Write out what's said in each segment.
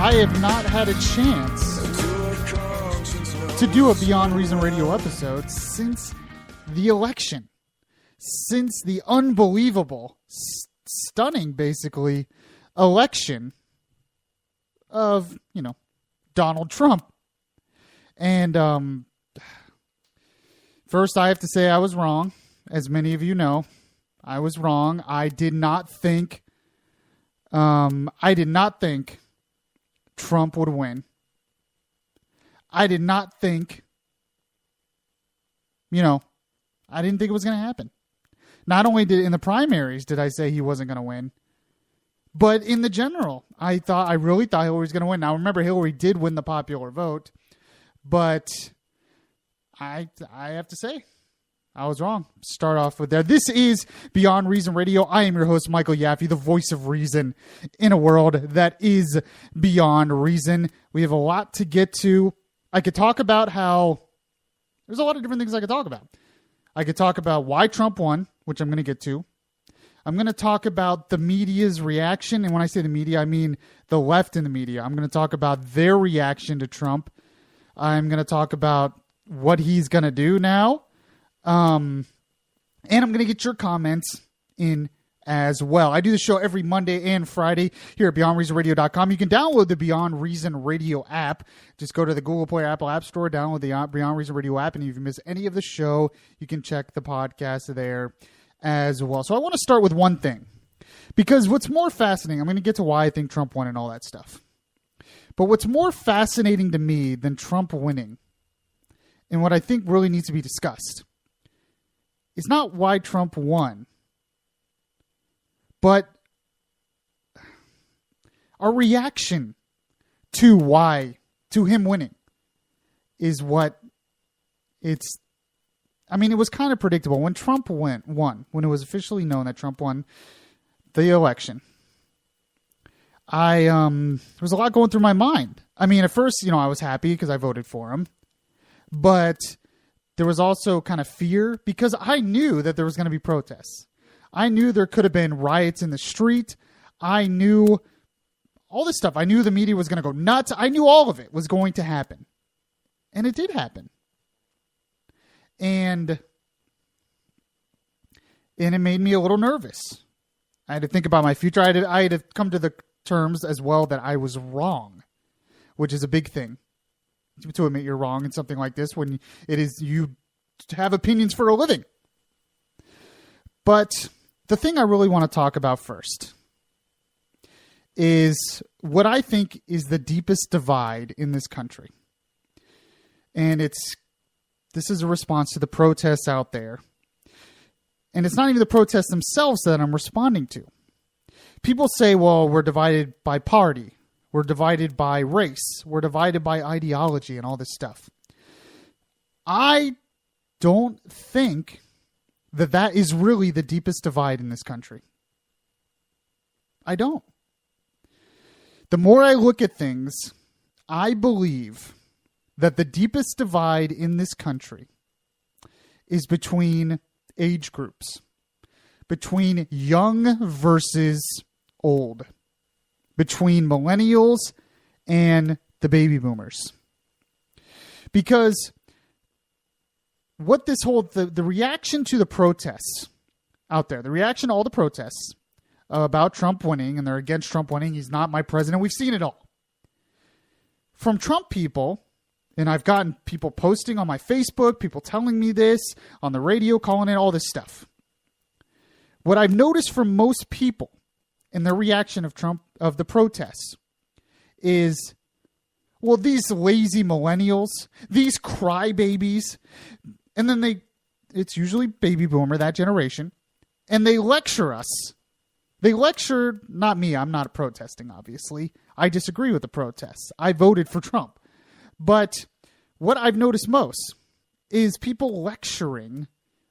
I have not had a chance to do a Beyond Reason Radio episode since the election. Since the unbelievable, stunning, basically, election of, Donald Trump. And first I have to say I was wrong. As many of you know, I was wrong. I did not think Trump would win. I did not think, I didn't think it was going to happen. Not only in the primaries did I say he wasn't going to win, but in the general, I really thought Hillary was going to win. Now, remember, Hillary did win the popular vote, but I have to say, I was wrong. Start off with there. This is Beyond Reason Radio. I am your host, Michael Yaffee, the voice of reason in a world that is beyond reason. We have a lot to get to. I could talk about how there's a lot of different things I could talk about. I could talk about why Trump won, which I'm going to get to. I'm going to talk about the media's reaction. And when I say the media, I mean the left in the media. I'm going to talk about their reaction to Trump. I'm going to talk about what he's going to do now. And I'm going to get your comments in as well. I do the show every Monday and Friday here at BeyondReasonRadio.com. You can download the Beyond Reason Radio app. Just go to the Google Play or Apple App Store, download the Beyond Reason Radio app, and if you miss any of the show, you can check the podcast there as well. So I want to start with one thing, because what's more fascinating, I'm going to get to why I think Trump won and all that stuff. But what's more fascinating to me than Trump winning, and what I think really needs to be discussed, is not why Trump won, but our reaction to him winning is what it's. I mean, it was kind of predictable when Trump won, when it was officially known that Trump won the election. There was a lot going through my mind. I mean, at first, I was happy because I voted for him, but there was also kind of fear because I knew that there was going to be protests. I knew there could have been riots in the street. I knew all this stuff. I knew the media was going to go nuts. I knew all of it was going to happen. And it did happen. And it made me a little nervous. I had to think about my future. I had to come to the terms as well that I was wrong, which is a big thing. To admit you're wrong in something like this when it is you have opinions for a living. But the thing I really want to talk about first is what I think is the deepest divide in this country. And this is a response to the protests out there. And it's not even the protests themselves that I'm responding to. People say, well, we're divided by party. We're divided by race. We're divided by ideology and all this stuff. I don't think that is really the deepest divide in this country. I don't. The more I look at things, I believe that the deepest divide in this country is between age groups, between young versus old, between millennials and the baby boomers. Because what this whole, the reaction to the protests out there, the reaction to all the protests about Trump winning, and they're against Trump winning, he's not my president, we've seen it all. From Trump people, and I've gotten people posting on my Facebook, people telling me this, on the radio, calling it all this stuff. What I've noticed from most people in their reaction of Trump, of the protests, is, well, these lazy millennials, these crybabies, and then it's usually baby boomer, that generation, and they lecture us. They lecture, not me, I'm not protesting, obviously. I disagree with the protests. I voted for Trump. But what I've noticed most is people lecturing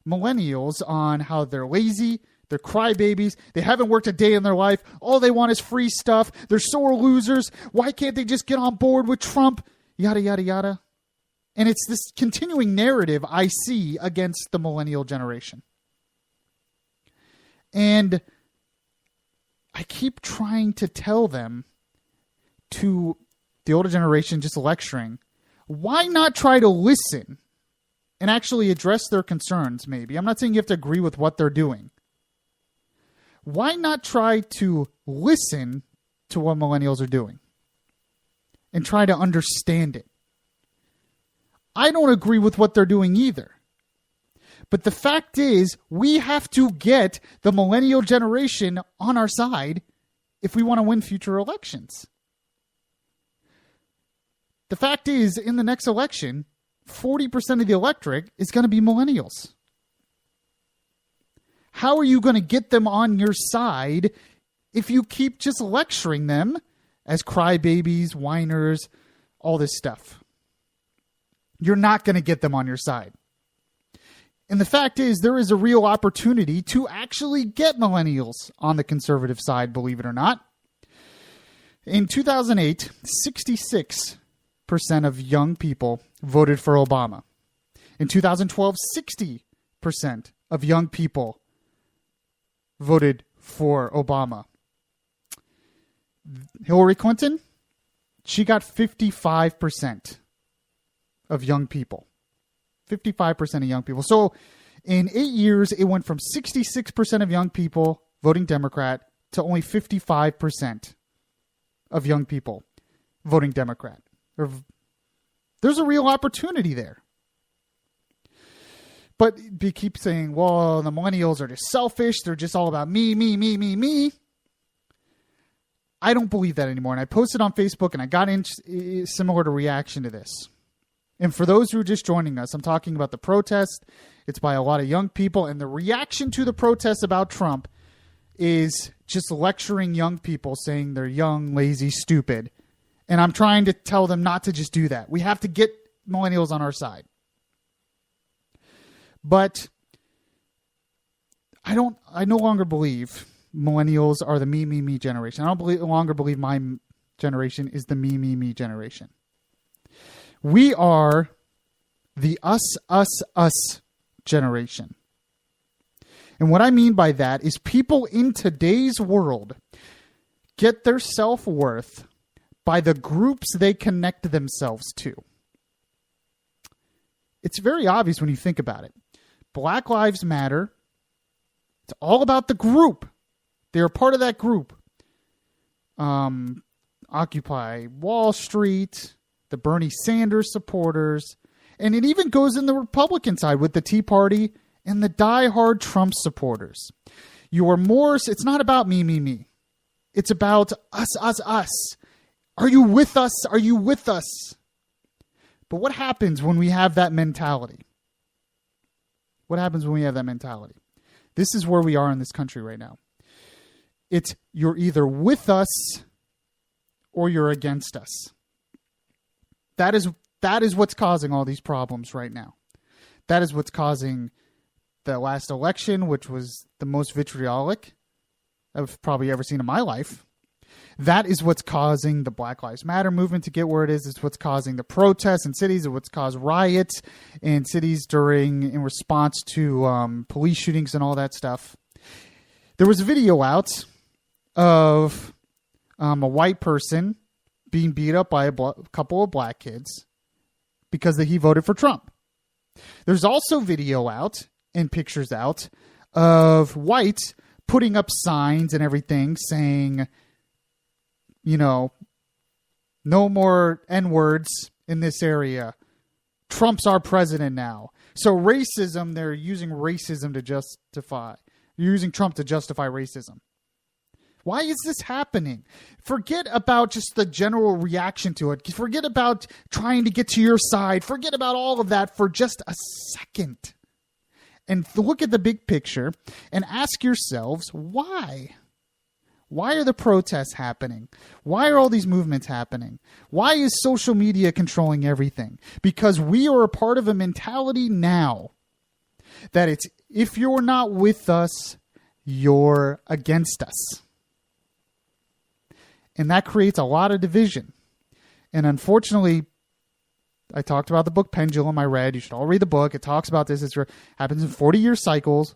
millennials on how they're lazy, they're crybabies, they haven't worked a day in their life, all they want is free stuff, they're sore losers, why can't they just get on board with Trump, yada, yada, yada. And it's this continuing narrative I see against the millennial generation. And I keep trying to tell them to the older generation just lecturing, why not try to listen and actually address their concerns, maybe? I'm not saying you have to agree with what they're doing. Why not try to listen to what millennials are doing and try to understand it? I don't agree with what they're doing either. But the fact is, we have to get the millennial generation on our side if we want to win future elections. The fact is, in the next election, 40% of the electorate is going to be millennials. How are you going to get them on your side if you keep just lecturing them as crybabies, whiners, all this stuff? You're not going to get them on your side. And the fact is, there is a real opportunity to actually get millennials on the conservative side, believe it or not. In 2008, 66% of young people voted for Obama. In 2012, 60% of young people voted for Obama. Hillary Clinton, she got 55% of young people. 55% of young people. So in 8 years, it went from 66% of young people voting Democrat to only 55% of young people voting Democrat. There's a real opportunity there. But they keep saying, well, the millennials are just selfish. They're just all about me, me, me, me, me. I don't believe that anymore. And I posted on Facebook and I got in similar to reaction to this. And for those who are just joining us, I'm talking about the protest. It's by a lot of young people. And the reaction to the protest about Trump is just lecturing young people, saying they're young, lazy, stupid. And I'm trying to tell them not to just do that. We have to get millennials on our side. But I no longer believe millennials are the me, me, me generation. I don't longer believe my generation is the me, me, me generation. We are the us, us, us generation. And what I mean by that is people in today's world get their self-worth by the groups they connect themselves to. It's very obvious when you think about it. Black Lives Matter. It's all about the group. They're part of that group. Occupy Wall Street, the Bernie Sanders supporters, and it even goes in the Republican side with the Tea Party and the diehard Trump supporters. It's not about me, me, me. It's about us, us, us. Are you with us? Are you with us? But what happens when we have that mentality? What happens when we have that mentality? This is where we are in this country right now. It's you're either with us or you're against us. That is what's causing all these problems right now. That is what's causing the last election, which was the most vitriolic I've probably ever seen in my life. That is what's causing the Black Lives Matter movement to get where it is. It's what's causing the protests in cities. It's what's caused riots in cities in response to police shootings and all that stuff. There was a video out of a white person being beat up by a couple of black kids because he voted for Trump. There's also video out and pictures out of whites putting up signs and everything saying, no more N-words in this area. Trump's our president now. So racism, they're using racism to justify. You're using Trump to justify racism. Why is this happening? Forget about just the general reaction to it. Forget about trying to get to your side. Forget about all of that for just a second. And look at the big picture and ask yourselves, why? Why are the protests happening? Why are all these movements happening? Why is social media controlling everything? Because we are a part of a mentality now that it's, if you're not with us, you're against us. And that creates a lot of division. And unfortunately, I talked about the book Pendulum I read. You should all read the book. It talks about this. It happens in 40-year cycles.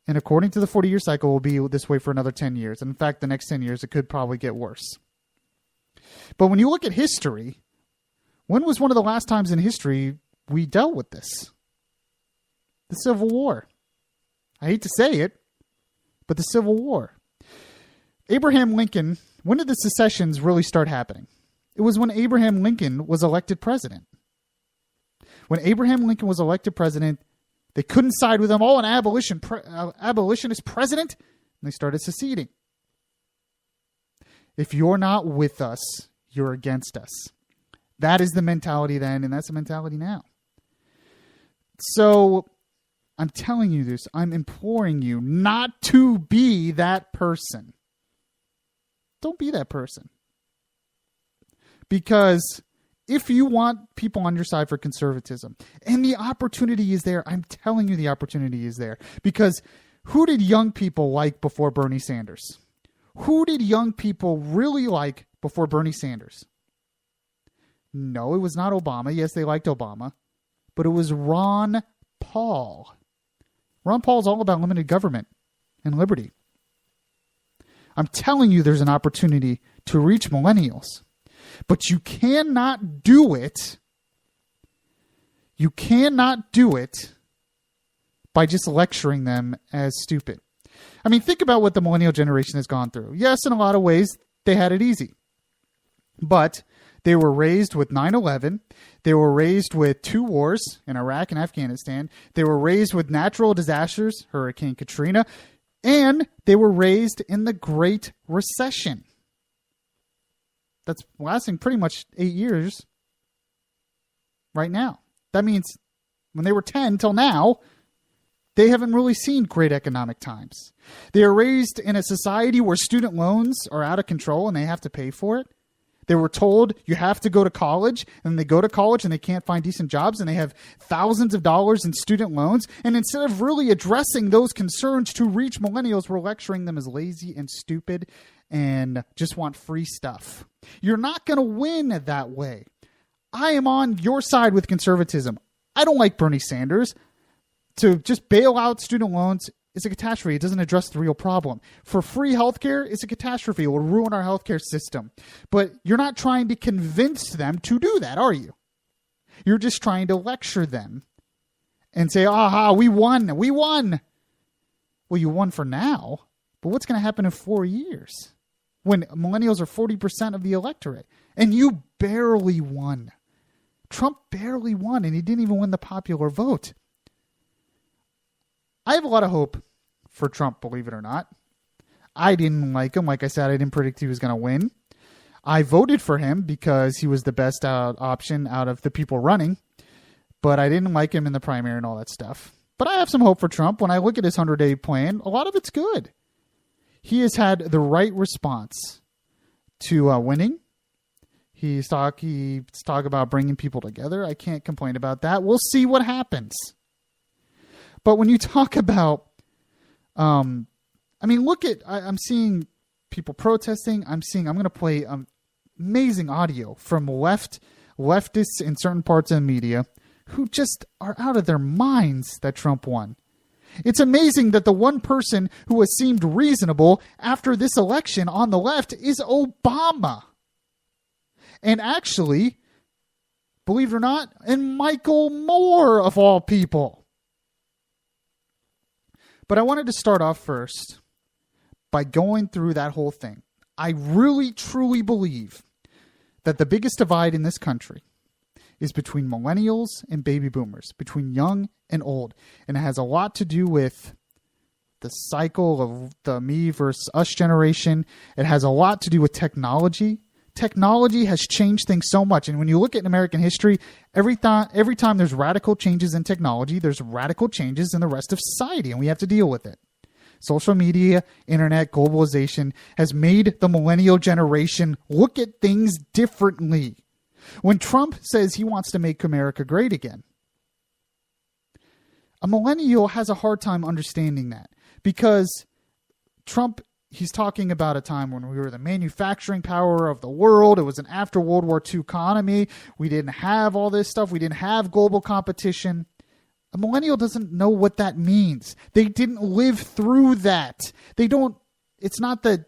And according to the 40-year cycle, it will be this way for another 10 years. And in fact, the next 10 years, it could probably get worse. But when you look at history, when was one of the last times in history we dealt with this? The Civil War. I hate to say it, but the Civil War. Abraham Lincoln, when did the secessions really start happening? It was when Abraham Lincoln was elected president. When Abraham Lincoln was elected president, they couldn't side with him. Oh, an abolitionist president. And they started seceding. If you're not with us, you're against us. That is the mentality then, and that's the mentality now. So I'm telling you this. I'm imploring you not to be that person. Don't be that person. Because if you want people on your side for conservatism, and the opportunity is there, I'm telling you the opportunity is there. Because who did young people like before Bernie Sanders? Who did young people really like before Bernie Sanders? No, it was not Obama. Yes, they liked Obama. But it was Ron Paul. Ron Paul is all about limited government and liberty. I'm telling you there's an opportunity to reach millennials. But you cannot do it. You cannot do it by just lecturing them as stupid. I mean, think about what the millennial generation has gone through. Yes, in a lot of ways, they had it easy. But they were raised with 9/11. They were raised with 2 wars in Iraq and Afghanistan. They were raised with natural disasters, Hurricane Katrina. And they were raised in the Great Recession. That's lasting pretty much 8 years right now. That means when they were 10 till now, they haven't really seen great economic times. They are raised in a society where student loans are out of control and they have to pay for it. They were told you have to go to college, and they go to college and they can't find decent jobs, and they have thousands of dollars in student loans. And instead of really addressing those concerns to reach millennials, we're lecturing them as lazy and stupid and just want free stuff. You're not going to win that way. I am on your side with conservatism. I don't like Bernie Sanders. To just bail out student loans is a catastrophe. It doesn't address the real problem. For free healthcare, it's a catastrophe. It will ruin our healthcare system. But you're not trying to convince them to do that, are you? You're just trying to lecture them and say, aha, we won. We won. Well, you won for now. But what's going to happen in 4 years when millennials are 40% of the electorate? And you barely won. Trump barely won, and he didn't even win the popular vote. I have a lot of hope for Trump, believe it or not. I didn't like him. Like I said, I didn't predict he was going to win. I voted for him because he was the best option out of the people running. But I didn't like him in the primary and all that stuff. But I have some hope for Trump. When I look at his 100-day plan, a lot of it's good. He has had the right response to winning. He's talk about bringing people together. I can't complain about that. We'll see what happens. But when you talk about, I'm seeing people protesting. I'm going to play amazing audio from leftists in certain parts of the media who just are out of their minds that Trump won. It's amazing that the one person who has seemed reasonable after this election on the left is Obama. And actually, believe it or not, and Michael Moore of all people. But I wanted to start off first by going through that whole thing. I really, truly believe that the biggest divide in this country is between millennials and baby boomers, between young and old. And it has a lot to do with the cycle of the me versus us generation. It has a lot to do with technology. Technology has changed things so much. And when you look at American history, every time there's radical changes in technology, there's radical changes in the rest of society, and we have to deal with it. Social media, internet, globalization has made the millennial generation look at things differently. When Trump says he wants to make America great again, a millennial has a hard time understanding that because Trump, he's talking about a time when we were the manufacturing power of the world. It was an after World War II economy. We didn't have all this stuff. We didn't have global competition. A millennial doesn't know what that means. They didn't live through that. They don't, it's not that,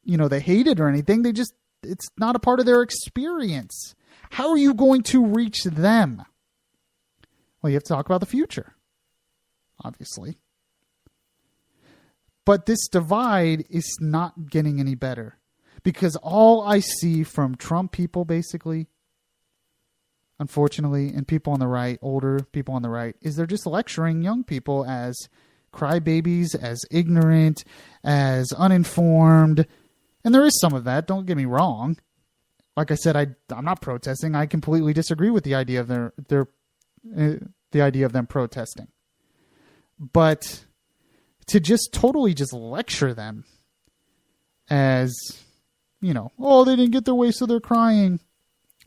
they hate it or anything. They just it's not a part of their experience. How are you going to reach them? Well, you have to talk about the future, obviously. But this divide is not getting any better, because all I see from Trump people, basically, unfortunately, and people on the right, older people on the right, is they're just lecturing young people as crybabies, as ignorant, as uninformed. And there is some of that, don't get me wrong. Like I said, I'm not protesting. I completely disagree with the idea of the idea of them protesting. But to just totally just lecture them as, oh, they didn't get their way, so they're crying.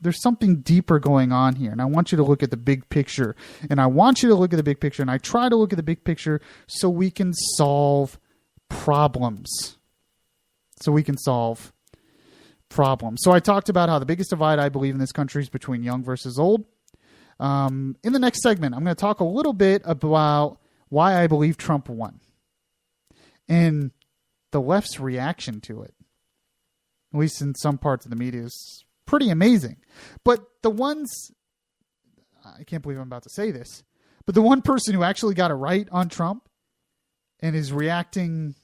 There's something deeper going on here. And I want you to look at the big picture. And I want you to look at the big picture. And I try to look at the big picture so we can solve problems. So I talked about how the biggest divide I believe in this country is between young versus old. In the next segment, I'm going to talk a little bit about why I believe Trump won and the left's reaction to it, at least in some parts of the media, is pretty amazing. But the ones, I can't believe I'm about to say this, but the one person who actually got it right on Trump and is reacting,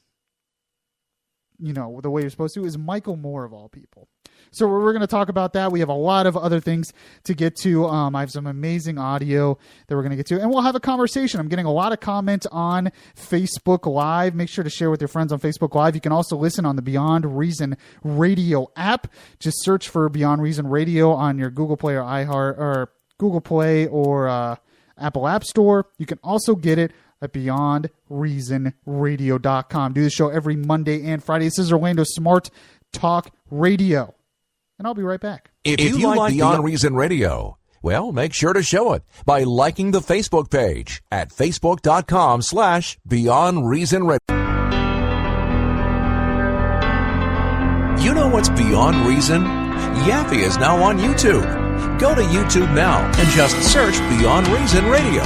the way you're supposed to, is Michael Moore, of all people. So we're going to talk about that. We have a lot of other things to get to. I have some amazing audio that we're going to get to, and we'll have a conversation. I'm getting a lot of comments on Facebook Live. Make sure to share with your friends on Facebook Live. You can also listen on the Beyond Reason Radio app. Just search for Beyond Reason Radio on your Google Play or iHeart or Google Play or Apple App Store. You can also get it at BeyondReasonRadio.com. Do the show every Monday and Friday. This is Orlando Smart Talk Radio. And I'll be right back. If you like Beyond Reason Radio, well, make sure to show it by liking the Facebook page at Facebook.com/Beyond Reason Radio. You know what's Beyond Reason? Yaffee is now on YouTube. Go to YouTube now and just search Beyond Reason Radio.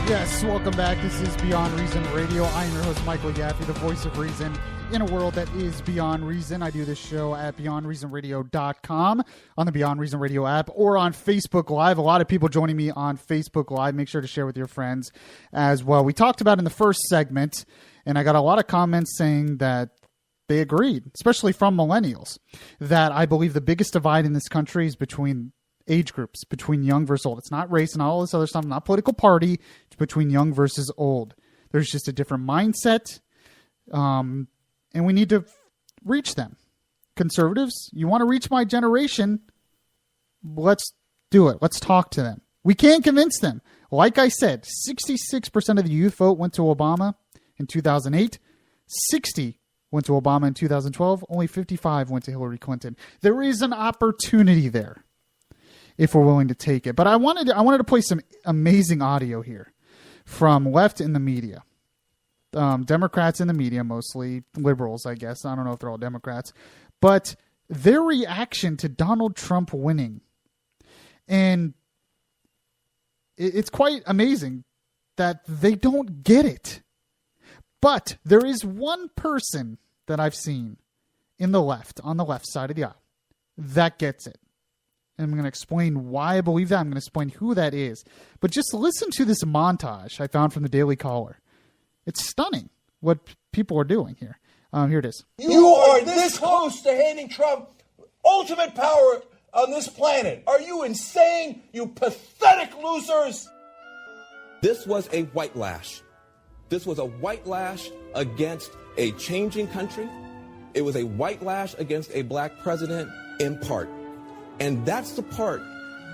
Yes, welcome back. This is Beyond Reason Radio. I am your host, Michael Yaffee, the voice of reason in a world that is beyond reason. I do this show at BeyondReasonRadio.com, on the Beyond Reason Radio app, or on Facebook Live. A lot of people joining me on Facebook Live. Make sure to share with your friends as well. We talked about in the first segment, and I got a lot of comments saying that they agreed, especially from millennials, that I believe the biggest divide in this country is between age groups, between young versus old. It's not race and all this other stuff, not political party. It's between young versus old. There's just a different mindset, and we need to reach them. Conservatives, you want to reach my generation, let's do it. Let's talk to them. We can't convince them. Like I said, 66% of the youth vote went to Obama in 2008. 60 went to Obama in 2012. Only 55 went to Hillary Clinton. There is an opportunity there if we're willing to take it. But I wanted to play some amazing audio here from left in the media. Democrats in the media, mostly liberals, I guess. I don't know if they're all Democrats. But their reaction to Donald Trump winning. And it's quite amazing that they don't get it. But there is one person that I've seen on the left side of the aisle, that gets it. And I'm going to explain why I believe that. I'm going to explain who that is. But just listen to this montage I found from the Daily Caller. It's stunning what people are doing here. Here it is. You are this close to handing Trump ultimate power on this planet. Are you insane, you pathetic losers? This was a white lash. This was a white lash against a changing country. It was a white lash against a black president in part. And that's the part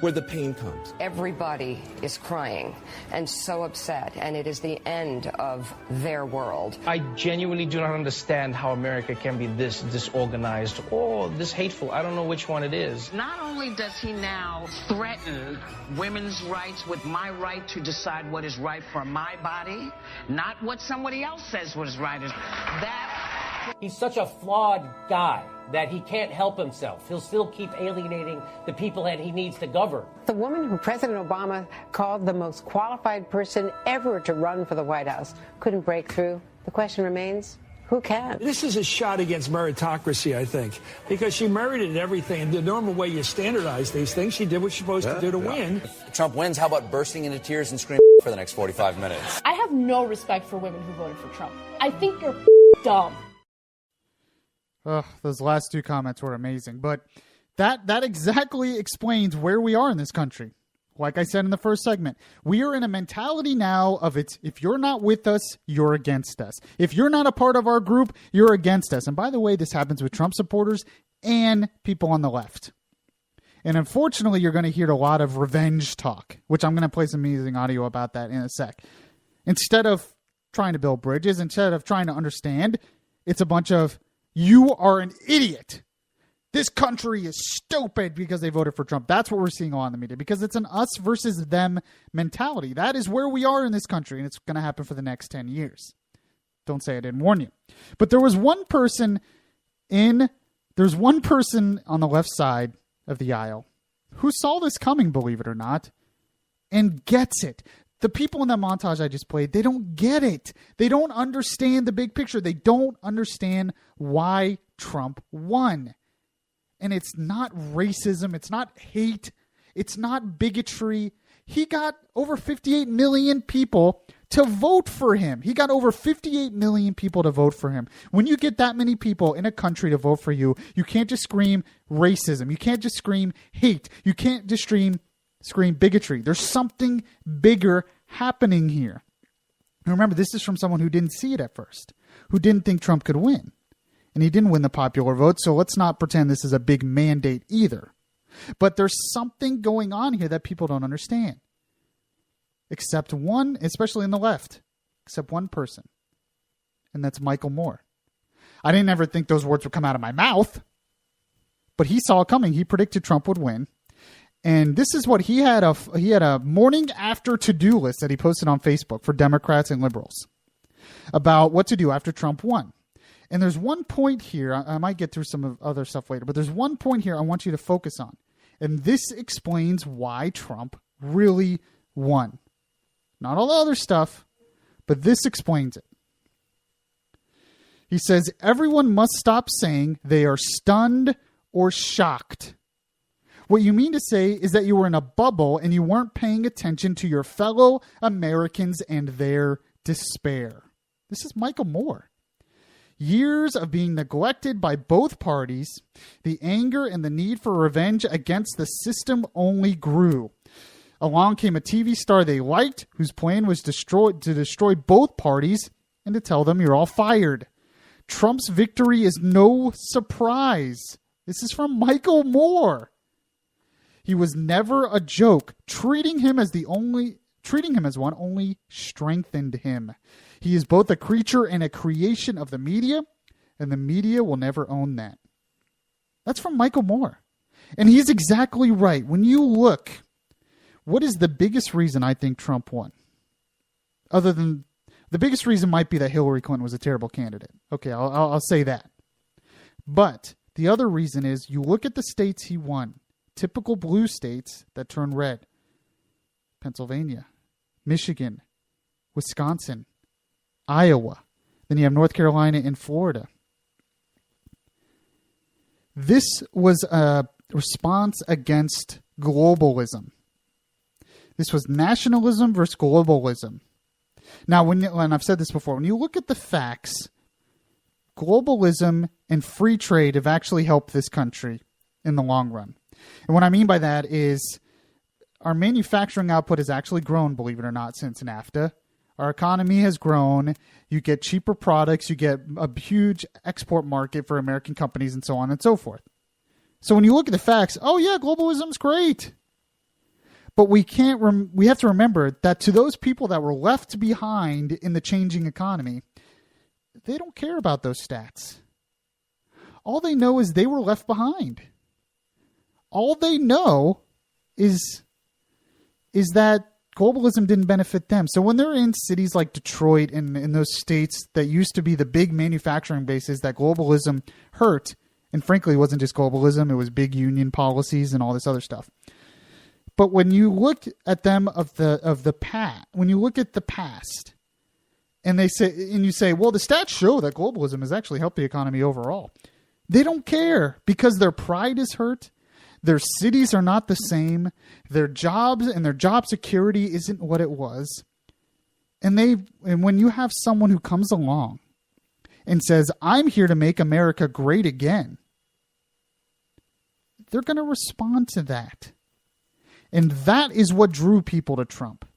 where the pain comes. Everybody is crying and so upset, and it is the end of their world. I genuinely do not understand how America can be this disorganized or this hateful. I don't know which one it is. Not only does he now threaten women's rights with my right to decide what is right for my body, not what somebody else says what is right is that. He's such a flawed guy that he can't help himself. He'll still keep alienating the people that he needs to govern. The woman who President Obama called the most qualified person ever to run for the White House couldn't break through. The question remains, Who can? This is a shot against meritocracy, I think, because she merited everything. And the normal way you standardize these things, she did what she's supposed to do to win. If Trump wins, how about bursting into tears and screaming for the next 45 minutes? I have no respect for women who voted for Trump. I think you're dumb. Those last two comments were amazing. But that exactly explains where we are in this country. Like I said in the first segment, we are in a mentality now of if you're not with us, you're against us. If you're not a part of our group, you're against us. And by the way, this happens with Trump supporters and people on the left. And unfortunately, you're going to hear a lot of revenge talk, which I'm going to play some amazing audio about that in a sec. Instead of trying to build bridges, instead of trying to understand, it's a bunch of, you are an idiot. This country is stupid because they voted for Trump. That's what we're seeing on the media, because it's an us versus them mentality. That is where we are in this country, and it's going to happen for the next 10 years. Don't say I didn't warn you. But there's one person on the left side of the aisle who saw this coming, believe it or not, and gets it. The people in that montage I just played, they don't get it. They don't understand the big picture. They don't understand why Trump won. And it's not racism. It's not hate. It's not bigotry. He got over 58 million people to vote for him. He got over 58 million people to vote for him. When you get that many people in a country to vote for you, you can't just scream racism. You can't just scream hate. You can't just scream bigotry. There's something bigger happening here. And remember, this is from someone who didn't see it at first, who didn't think Trump could win. And he didn't win the popular vote, so let's not pretend this is a big mandate either. But there's something going on here that people don't understand. Except one, especially in the left, except one person. And that's Michael Moore. I didn't ever think those words would come out of my mouth, but he saw it coming. He predicted Trump would win. And this is what he had a morning after to-do list that he posted on Facebook for Democrats and liberals about what to do after Trump won. And there's one point here, I might get through some of other stuff later, but there's one point here I want you to focus on. And this explains why Trump really won. Not all the other stuff, but this explains it. He says, everyone must stop saying they are stunned or shocked. What you mean to say is that you were in a bubble and you weren't paying attention to your fellow Americans and their despair. This is Michael Moore. Years of being neglected by both parties, the anger and the need for revenge against the system only grew. Along came a TV star they liked, whose plan was to destroy both parties and to tell them you're all fired. Trump's victory is no surprise. This is from Michael Moore. He was never a joke. Treating him as one only strengthened him. He is both a creature and a creation of the media, and the media will never own that. That's from Michael Moore. And he's exactly right. When you look, what is the biggest reason I think Trump won? Other than, the biggest reason might be that Hillary Clinton was a terrible candidate. Okay, I'll say that. But the other reason is you look at the states he won, typical blue states that turn red. Pennsylvania, Michigan, Wisconsin, Iowa. Then you have North Carolina and Florida. This was a response against globalism. This was nationalism versus globalism. Now, and I've said this before, when you look at the facts, globalism and free trade have actually helped this country in the long run. And what I mean by that is our manufacturing output has actually grown, believe it or not, since NAFTA. Our economy has grown. You get cheaper products. You get a huge export market for American companies and so on and so forth. So when you look at the facts, oh yeah, globalism's great. But we have to remember that to those people that were left behind in the changing economy, they don't care about those stats. All they know is they were left behind. All they know is that globalism didn't benefit them. So when they're in cities like Detroit and in those states that used to be the big manufacturing bases that globalism hurt, and frankly, it wasn't just globalism, it was big union policies and all this other stuff. But when you look at them when you look at the past, And you say, well, the stats show that globalism has actually helped the economy overall. They don't care because their pride is hurt. Their cities are not the same. Their jobs and their job security isn't what it was. And when you have someone who comes along and says, I'm here to make America great again, they're going to respond to that. And that is what drew people to Trump.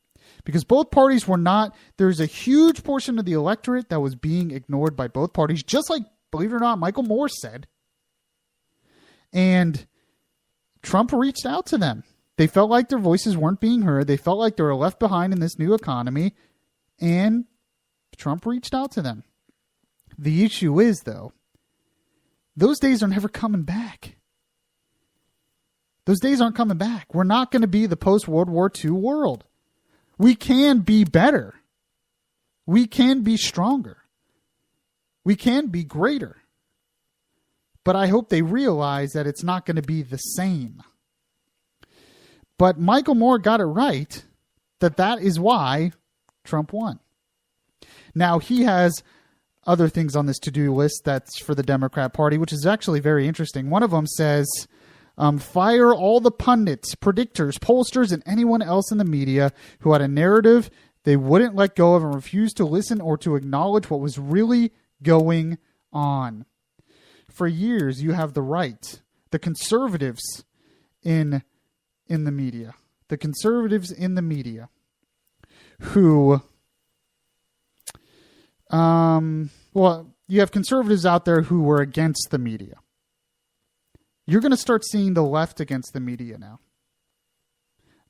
Because both parties were not, there's a huge portion of the electorate that was being ignored by both parties, just like, believe it or not, Michael Moore said. And Trump reached out to them. They felt like their voices weren't being heard. They felt like they were left behind in this new economy. And Trump reached out to them. The issue is, though, those days are never coming back. Those days aren't coming back. We're not going to be the post-World War II world. We can be better. We can be stronger. We can be greater. But I hope they realize that it's not going to be the same. But Michael Moore got it right that is why Trump won. Now, he has other things on this to-do list that's for the Democrat Party, which is actually very interesting. One of them says, fire all the pundits, predictors, pollsters, and anyone else in the media who had a narrative they wouldn't let go of and refused to listen or to acknowledge what was really going on. For years, you have the right, the conservatives in the media. The conservatives in the media who, you have conservatives out there who were against the media. You're going to start seeing the left against the media now.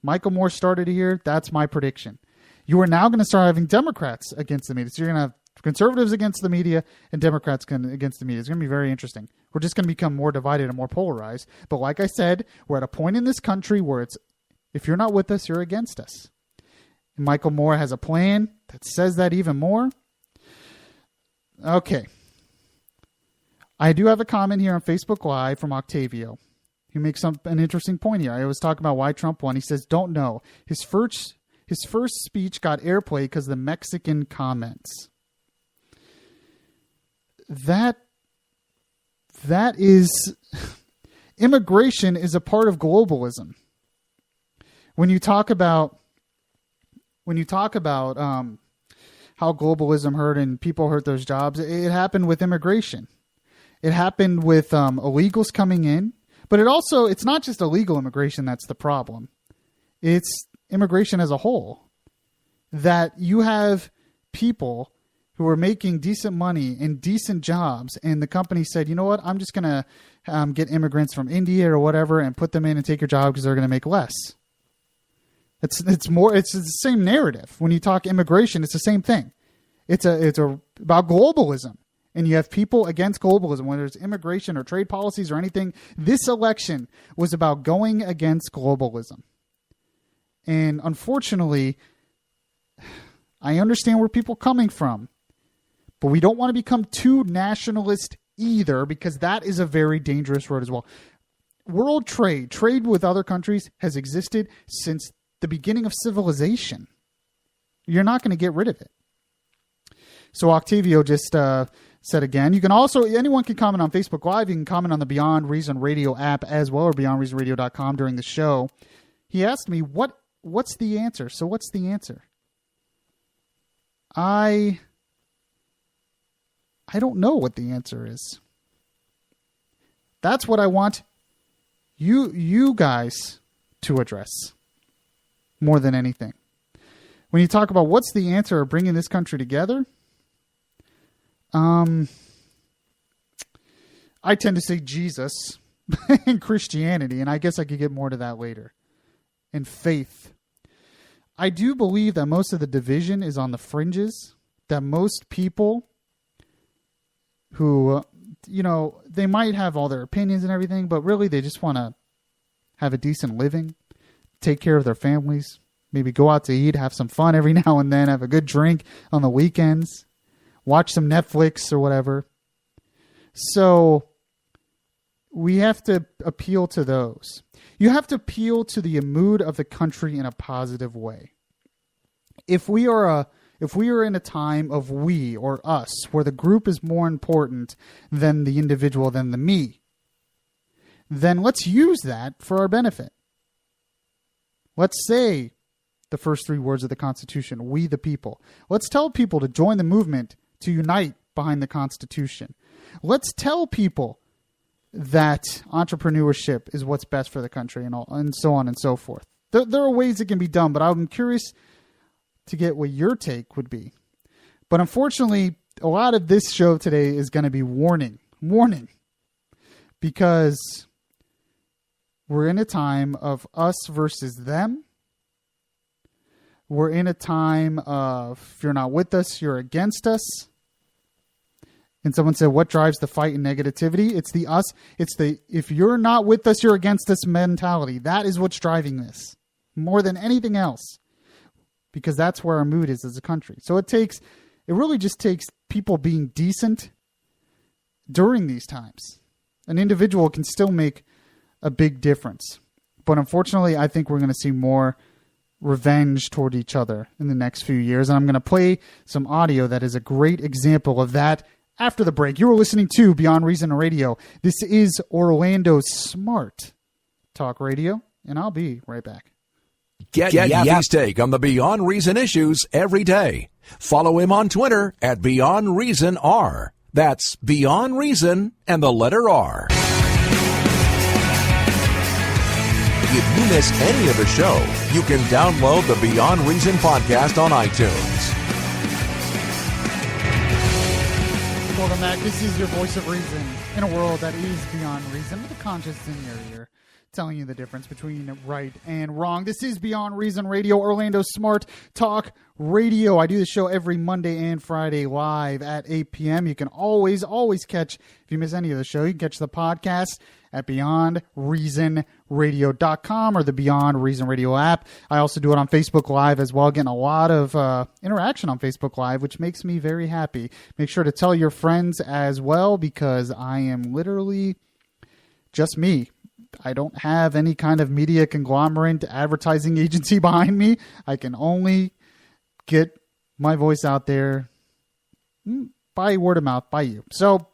Michael Moore started here. That's my prediction. You are now going to start having Democrats against the media. So you're going to have conservatives against the media and Democrats against the media. It's going to be very interesting. We're just going to become more divided and more polarized. But like I said, we're at a point in this country where if you're not with us, you're against us. And Michael Moore has a plan that says that even more. Okay. I do have a comment here on Facebook Live from Octavio. He makes an interesting point here. I was talking about why Trump won. He says, don't know. His first speech got airplay because of the Mexican comments. That is, immigration is a part of globalism. When you talk about how globalism hurt and people hurt those jobs, it happened with immigration. It happened with illegals coming in, but it's not just illegal immigration that's the problem. It's immigration as a whole. That you have people who are making decent money in decent jobs, and the company said, you know what, I'm just going to get immigrants from India or whatever and put them in and take your job because they're going to make less. It's the same narrative. When you talk immigration, it's the same thing. It's about globalism. And you have people against globalism, whether it's immigration or trade policies or anything. This election was about going against globalism. And unfortunately, I understand where people are coming from. But we don't want to become too nationalist either, because that is a very dangerous road as well. World trade with other countries has existed since the beginning of civilization. You're not going to get rid of it. So Octavio just said again, you can also, anyone can comment on Facebook Live. You can comment on the Beyond Reason Radio app as well, or beyondreasonradio.com during the show. He asked me, what's the answer? So what's the answer? I don't know what the answer is. That's what I want you guys to address more than anything. When you talk about what's the answer of bringing this country together, I tend to say Jesus and Christianity, and I guess I could get more to that later. And faith. I do believe that most of the division is on the fringes, that most people who, they might have all their opinions and everything, but really they just want to have a decent living, take care of their families, maybe go out to eat, have some fun every now and then, have a good drink on the weekends, watch some Netflix or whatever. So we have to appeal to those. You have to appeal to the mood of the country in a positive way. If we are if we are in a time of we or us, where the group is more important than the individual, than the me, then let's use that for our benefit. Let's say the first 3 words of the Constitution, we the people. Let's tell people to join the movement, to unite behind the Constitution. Let's tell people that entrepreneurship is what's best for the country, and so on and so forth. There are ways it can be done, but I'm curious to get what your take would be. But unfortunately, a lot of this show today is going to be warning, because we're in a time of us versus them. We're in a time of, if you're not with us, you're against us. And someone said, what drives the fight and negativity? It's the us. It's the, if you're not with us, you're against us mentality. That is what's driving this more than anything else, because that's where our mood is as a country. So it really just takes people being decent during these times. An individual can still make a big difference. But unfortunately, I think we're going to see more revenge toward each other in the next few years. And I'm going to play some audio that is a great example of that after the break. You are listening to Beyond Reason Radio. This is Orlando's Smart Talk Radio, and I'll be right back. Get Yaffee's take on the Beyond Reason issues every day. Follow him on Twitter at Beyond Reason R. That's Beyond Reason and the letter R. If you miss any of the show, you can download the Beyond Reason podcast on iTunes. Welcome back. This is your voice of reason in a world that is beyond reason, with a conscience in your ear, telling you the difference between right and wrong. This is Beyond Reason Radio, Orlando's Smart Talk Radio. I do the show every Monday and Friday live at 8 p.m. You can always catch, if you miss any of the show, you can catch the podcast at BeyondReasonRadio.com or the Beyond Reason Radio app. I also do it on Facebook Live as well, getting a lot of interaction on Facebook Live, which makes me very happy. Make sure to tell your friends as well, because I am literally just me. I don't have any kind of media conglomerate advertising agency behind me. I can only get my voice out there by word of mouth, by you. So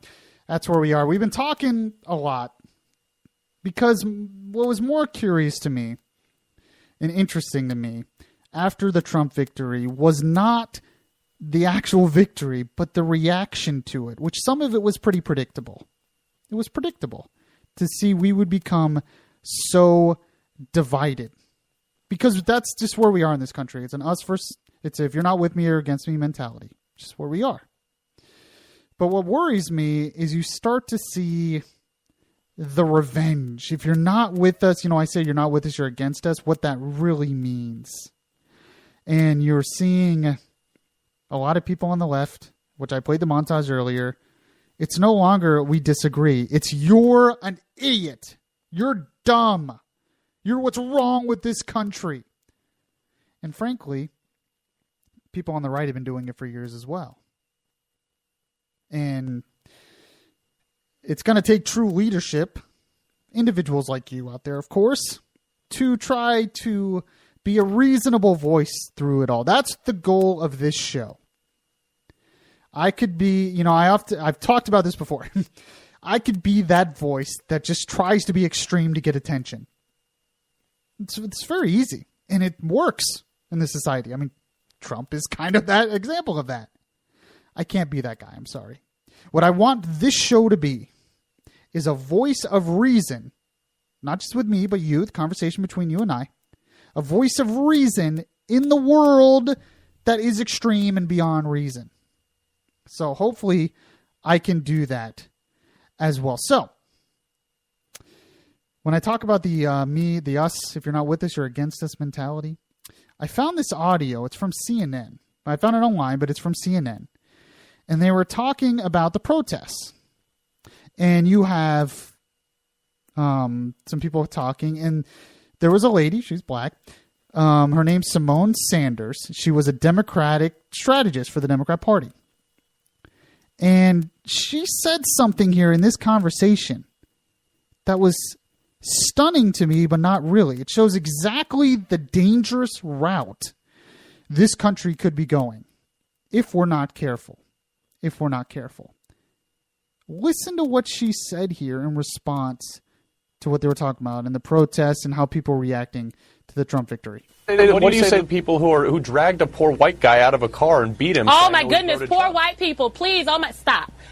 that's where we are. We've been talking a lot, because what was more curious to me and interesting to me after the Trump victory was not the actual victory, but the reaction to it, which some of it was pretty predictable. It was predictable to see we would become so divided, because that's just where we are in this country. It's an us versus, it's if you're not with me, you're against me mentality. Just where we are. But what worries me is you start to see the revenge. If you're not with us, I say you're not with us, you're against us, what that really means. And you're seeing a lot of people on the left, which I played the montage earlier. It's no longer we disagree. It's you're an idiot. You're dumb. You're what's wrong with this country. And frankly, people on the right have been doing it for years as well. And it's going to take true leadership, individuals like you out there, of course, to try to be a reasonable voice through it all. That's the goal of this show. I could be, I've talked about this before. I could be that voice that just tries to be extreme to get attention. It's very easy, and it works in this society. I mean, Trump is kind of that example of that. I can't be that guy. I'm sorry. What I want this show to be is a voice of reason, not just with me, but you, the conversation between you and I, a voice of reason in the world that is extreme and beyond reason. So hopefully I can do that as well. So when I talk about the me, the us, if you're not with us, you're against us mentality, I found this audio. It's from CNN. I found it online, but it's from CNN. And they were talking about the protests. And you have some people talking, and there was a lady, she's black. Her name's Simone Sanders. She was a Democratic strategist for the Democrat Party. And she said something here in this conversation that was stunning to me, but not really. It shows exactly the dangerous route this country could be going. if we're not careful. If we're not careful. Listen to what she said here in response to what they were talking about and the protests and how people were reacting to the Trump victory. What do you say to people who dragged a poor white guy out of a car and beat him? Oh my goodness, poor white people! Please,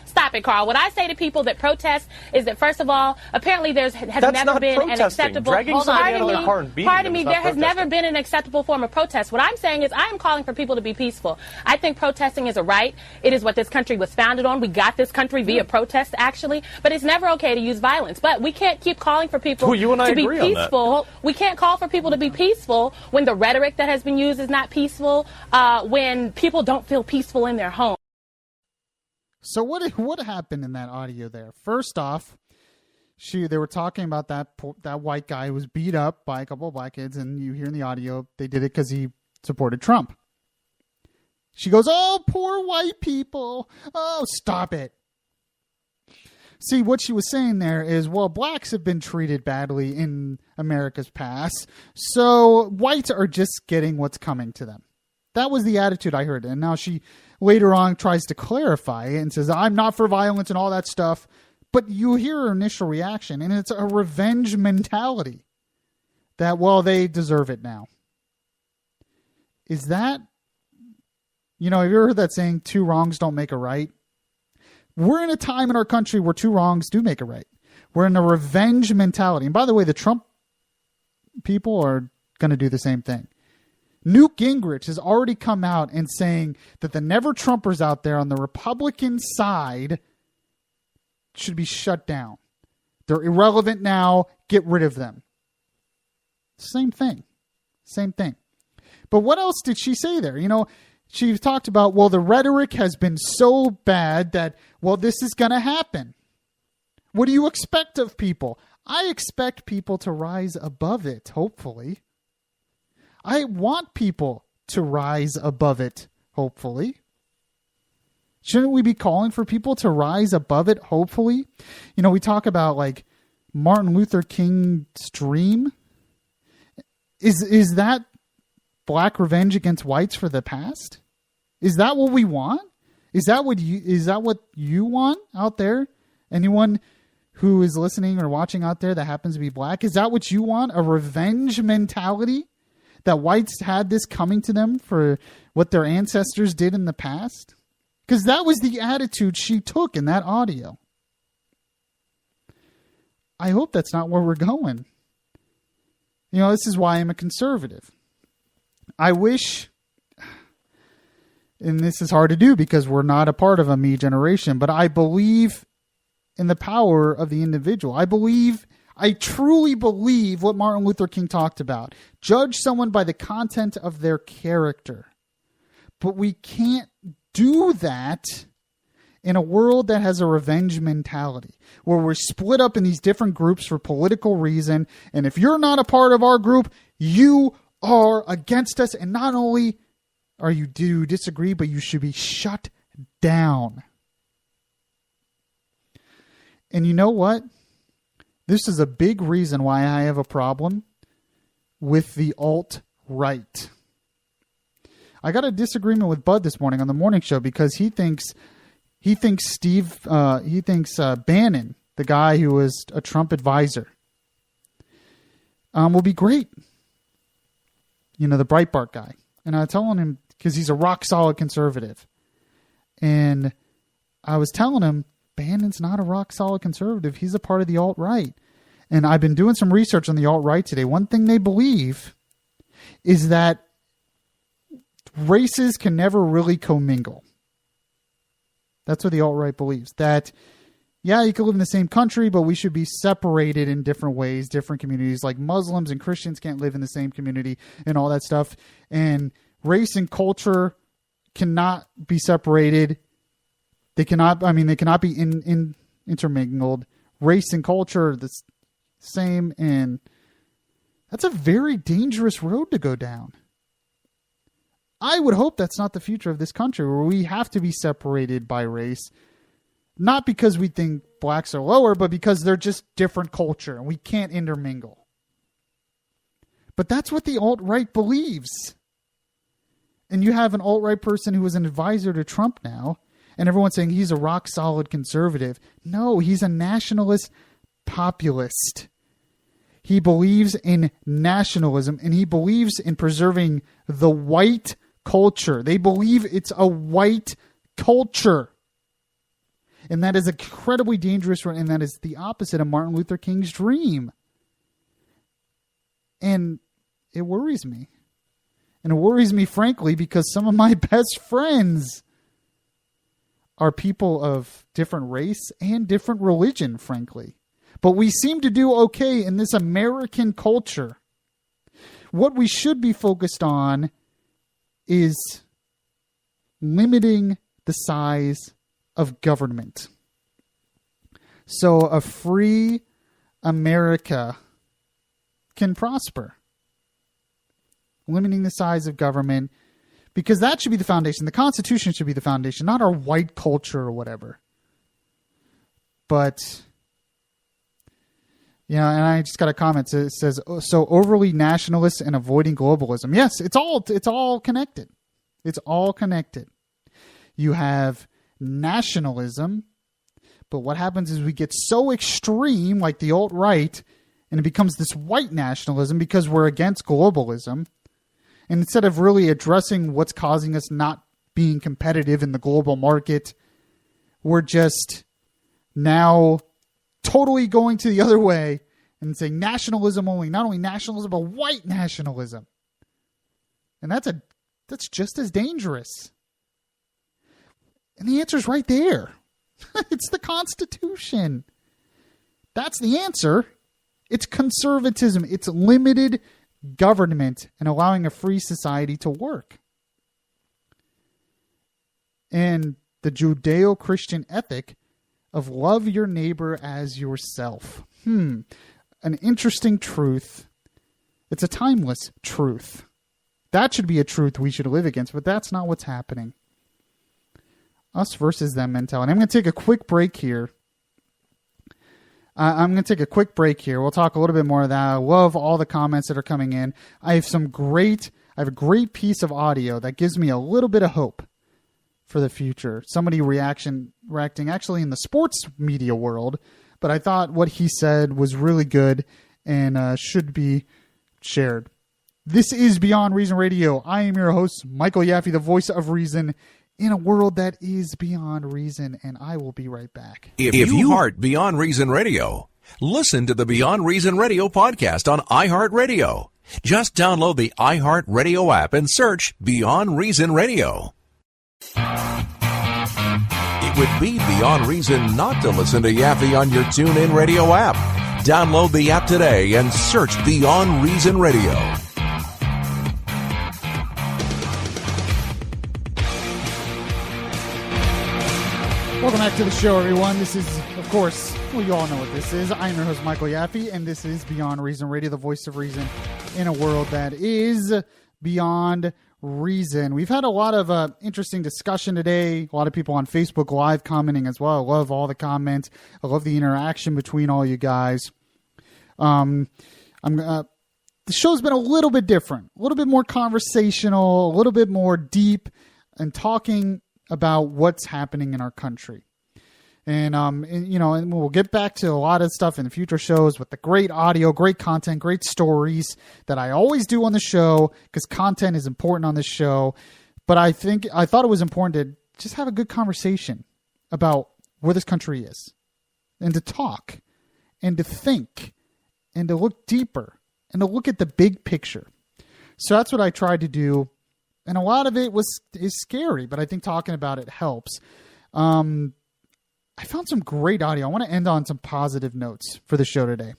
stop it, Carl. What I say to people that protest is that, first of all, apparently has never been an acceptable. Pardon me, there has never been an acceptable form of protest. What I'm saying is, I am calling for people to be peaceful. I think protesting is a right. It is what this country was founded on. We got this country via protest, actually. But it's never okay to use violence. But we can't keep calling for people to be peaceful. We can't call for people to be peaceful when the rhetoric that has been used is not peaceful. When people don't feel peaceful in their home. So what happened in that audio there? First off, they were talking about that white guy who was beat up by a couple of black kids, and you hear in the audio they did it because he supported Trump. She goes, "Oh, poor white people! Oh, stop it!" See, what she was saying there is, well, blacks have been treated badly in America's past, so whites are just getting what's coming to them. That was the attitude I heard, and now she later on tries to clarify it and says, I'm not for violence and all that stuff. But you hear her initial reaction, and it's a revenge mentality that, well, they deserve it now. Is that, have you ever heard that saying, 2 wrongs don't make a right? We're in a time in our country where 2 wrongs do make a right. We're in a revenge mentality. And by the way, the Trump people are going to do the same thing. Newt Gingrich has already come out and saying that the never-Trumpers out there on the Republican side should be shut down. They're irrelevant now. Get rid of them. Same thing. But what else did she say there? She talked about, well, the rhetoric has been so bad that, well, this is going to happen. What do you expect of people? I expect people to rise above it, hopefully. I want people to rise above it, hopefully. Shouldn't we be calling for people to rise above it, hopefully? We talk about, like, Martin Luther King's dream. Is that black revenge against whites for the past? Is that what we want? Is that what you want out there? Anyone who is listening or watching out there that happens to be black, is that what you want? A revenge mentality? That whites had this coming to them for what their ancestors did in the past? Because that was the attitude she took in that audio. I hope that's not where we're going. This is why I'm a conservative. I wish, and this is hard to do because we're not a part of a me generation, but I believe in the power of the individual. I truly believe what Martin Luther King talked about. Judge someone by the content of their character. But we can't do that in a world that has a revenge mentality, where we're split up in these different groups for political reason. And if you're not a part of our group, you are against us. And not only are you do disagree, but you should be shut down. And you know what? This is a big reason why I have a problem with the alt-right. I got a disagreement with Bud this morning on the morning show because he thinks Bannon, the guy who was a Trump advisor, will be great. The Breitbart guy. And I was telling him, because he's a rock solid conservative. And I was telling him, Bannon's not a rock solid conservative. He's a part of the alt-right. And I've been doing some research on the alt-right today. One thing they believe is that races can never really commingle. That's what the alt-right believes. That, yeah, you can live in the same country, but we should be separated in different ways, different communities. Like Muslims and Christians can't live in the same community and all that stuff. And race and culture cannot be separated. They cannot be intermingled. Race and culture are the same, and that's a very dangerous road to go down. I would hope that's not the future of this country, where we have to be separated by race, not because we think blacks are lower, but because they're just different culture, and we can't intermingle. But that's what the alt-right believes. And you have an alt-right person who is an advisor to Trump now, and everyone's saying he's a rock-solid conservative. No, he's a nationalist populist. He believes in nationalism, and he believes in preserving the white culture. They believe it's a white culture. And that is incredibly dangerous, and that is the opposite of Martin Luther King's dream. And it worries me. And it worries me, frankly, because some of my best friends are people of different race and different religion, frankly. But we seem to do okay in this American culture. What we should be focused on is limiting the size of government. So a free America can prosper. Limiting the size of government, because that should be the foundation. The Constitution should be the foundation, not our white culture or whatever. But, and I just got a comment. It says, so overly nationalist and avoiding globalism. Yes, it's all connected. It's all connected. You have nationalism, but what happens is we get so extreme, like the alt-right, and it becomes this white nationalism because we're against globalism. And instead of really addressing what's causing us not being competitive in the global market, we're just now totally going to the other way and saying nationalism only, not only nationalism, but white nationalism. And that's just as dangerous. And the answer is right there. It's the Constitution. That's the answer. It's conservatism. It's limited government and allowing a free society to work. And the Judeo-Christian ethic of love your neighbor as yourself. An interesting truth. It's a timeless truth. That should be a truth we should live against, but that's not what's happening. Us versus them mentality. I'm going to take a quick break here. We'll talk a little bit more of that. I love all the comments that are coming in. I have a great piece of audio that gives me a little bit of hope for the future. Somebody reacting actually in the sports media world, but I thought what he said was really good and should be shared. This is Beyond Reason Radio. I am your host, Michael Yaffee, the voice of reason in a world that is beyond reason, and I will be right back. If you heart Beyond Reason Radio, listen to the Beyond Reason Radio podcast on iHeartRadio. Just download the iHeartRadio app and search Beyond Reason Radio. It would be beyond reason not to listen to Yaffee on your TuneIn Radio app. Download the app today and search Beyond Reason Radio. Welcome back to the show, everyone. This is, of course, you all know what this is. I'm your host, Michael Yaffee, and this is Beyond Reason Radio, the voice of reason in a world that is beyond reason. We've had a lot of interesting discussion today. A lot of people on Facebook Live commenting as well. I love all the comments. I love the interaction between all you guys. The show's been a little bit different, a little bit more conversational, a little bit more deep, and talking about what's happening in our country. And we'll get back to a lot of stuff in the future shows with the great audio, great content, great stories that I always do on the show because content is important on this show. But I thought it was important to just have a good conversation about where this country is and to talk and to think and to look deeper and to look at the big picture. So that's what I tried to do. And a lot of it is scary, but I think talking about it helps. I found some great audio. I want to end on some positive notes for the show today.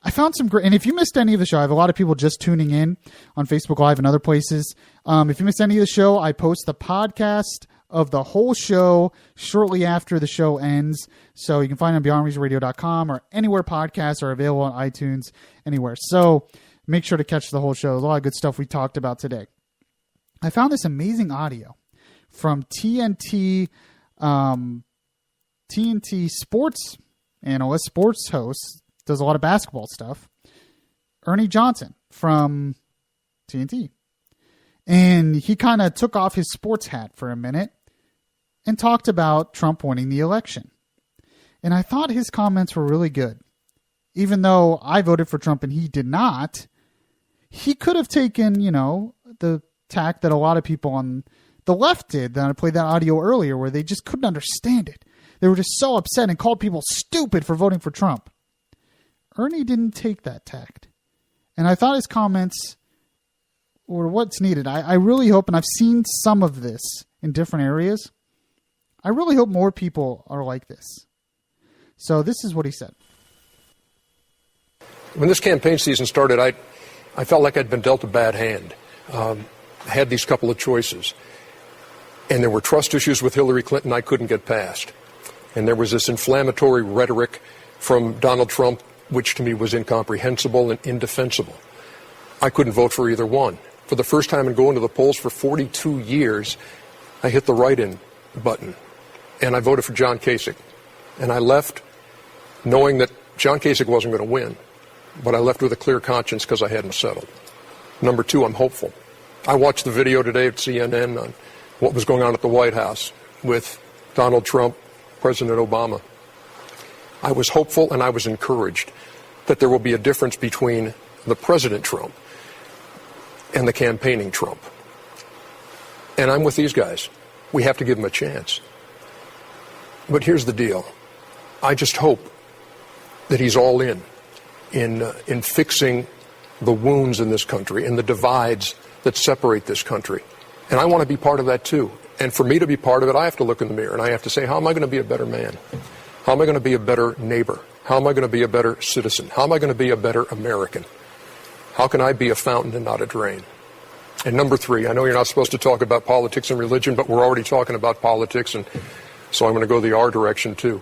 I found some great, and if you missed any of the show, I have a lot of people just tuning in on Facebook Live and other places. If you missed any of the show, I post the podcast of the whole show shortly after the show ends. So you can find it on beyondreasonradio.com or anywhere podcasts are available on iTunes, anywhere. So make sure to catch the whole show. There's a lot of good stuff we talked about today. I found this amazing audio from TNT sports analyst, sports host, does a lot of basketball stuff, Ernie Johnson from TNT. And he kind of took off his sports hat for a minute and talked about Trump winning the election. And I thought his comments were really good. Even though I voted for Trump and he did not, he could have taken, the tack that a lot of people on the left did. That I played that audio earlier where they just couldn't understand it. They were just so upset and called people stupid for voting for Trump. Ernie didn't take that tact. And I thought his comments were what's needed. I really hope, and I've seen some of this in different areas, I really hope more people are like this. So this is what he said. When this campaign season started, I felt like I'd been dealt a bad hand. I had these couple of choices. And there were trust issues with Hillary Clinton I couldn't get past. And there was this inflammatory rhetoric from Donald Trump, which to me was incomprehensible and indefensible. I couldn't vote for either one. For the first time in going to the polls for 42 years, I hit the write-in button. And I voted for John Kasich. And I left knowing that John Kasich wasn't going to win. But I left with a clear conscience because I hadn't settled. Number two, I'm hopeful. I watched the video today at CNN on what was going on at the White House with Donald Trump, President Obama. I was hopeful and I was encouraged that there will be a difference between the President Trump and the campaigning Trump. And I'm with these guys. We have to give them a chance. But here's the deal. I just hope that he's all in fixing the wounds in this country and the divides that separate this country. And I want to be part of that too. And for me to be part of it, I have to look in the mirror and I have to say, how am I going to be a better man? How am I going to be a better neighbor? How am I going to be a better citizen? How am I going to be a better American? How can I be a fountain and not a drain? And number three, I know you're not supposed to talk about politics and religion, but we're already talking about politics, and so I'm going to go the R direction too.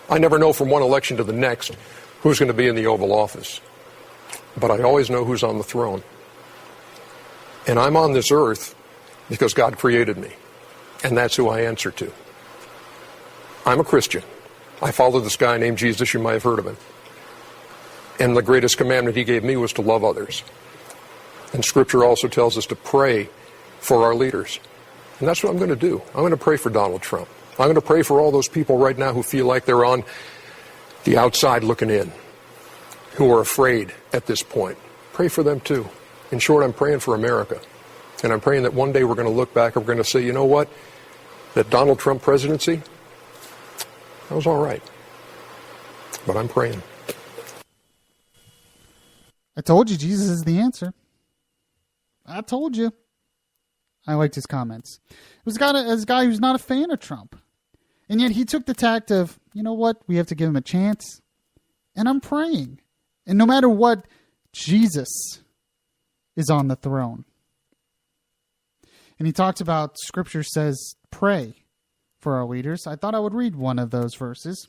I never know from one election to the next who's going to be in the Oval Office, but I always know who's on the throne. And I'm on this earth because God created me, and that's who I answer to. I'm a Christian. I follow this guy named Jesus. You might have heard of him. And the greatest commandment he gave me was to love others. And Scripture also tells us to pray for our leaders. And that's what I'm going to do. I'm going to pray for Donald Trump. I'm going to pray for all those people right now who feel like they're on the outside looking in, who are afraid at this point. Pray for them too. In short, I'm praying for America. And I'm praying that one day we're going to look back and we're going to say, you know what? That Donald Trump presidency, that was all right. But I'm praying. I told you Jesus is the answer. I told you. I liked his comments. It was a guy who's not a fan of Trump. And yet he took the tact of, you know what? We have to give him a chance. And I'm praying. And no matter what, Jesus is on the throne. And he talked about, Scripture says, pray for our leaders. I thought I would read one of those verses.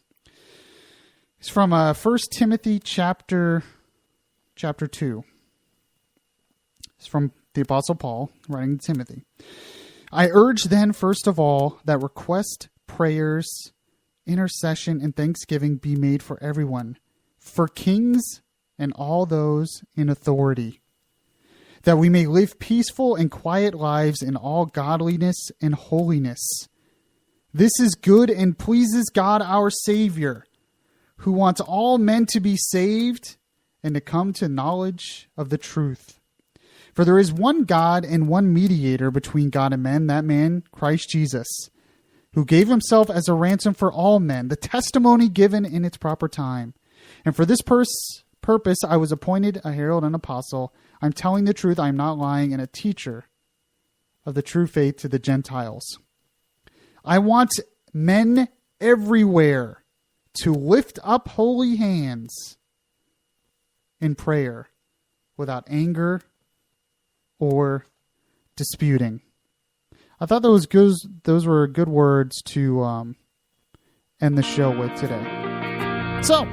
It's from 1 Timothy chapter 2. It's from the Apostle Paul writing to Timothy. I urge then, first of all, that request, prayers, intercession, and thanksgiving be made for everyone, for kings and all those in authority, that we may live peaceful and quiet lives in all godliness and holiness. This is good and pleases God our Savior, who wants all men to be saved and to come to knowledge of the truth. For there is one God and one mediator between God and men, that man, Christ Jesus, who gave himself as a ransom for all men, the testimony given in its proper time. And for this purpose I was appointed a herald and apostle. I'm telling the truth, I'm not lying, and a teacher of the true faith to the Gentiles. I want men everywhere to lift up holy hands in prayer without anger or disputing. I thought those were good words to end the show with today. So,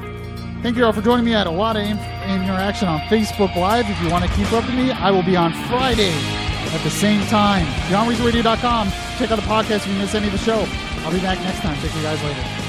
thank you all for joining me. I had a lot of interaction on Facebook Live. If you want to keep up with me, I will be on Friday at the same time. BeyondReasonRadio.com. Check out the podcast if you miss any of the show. I'll be back next time. Take you guys later.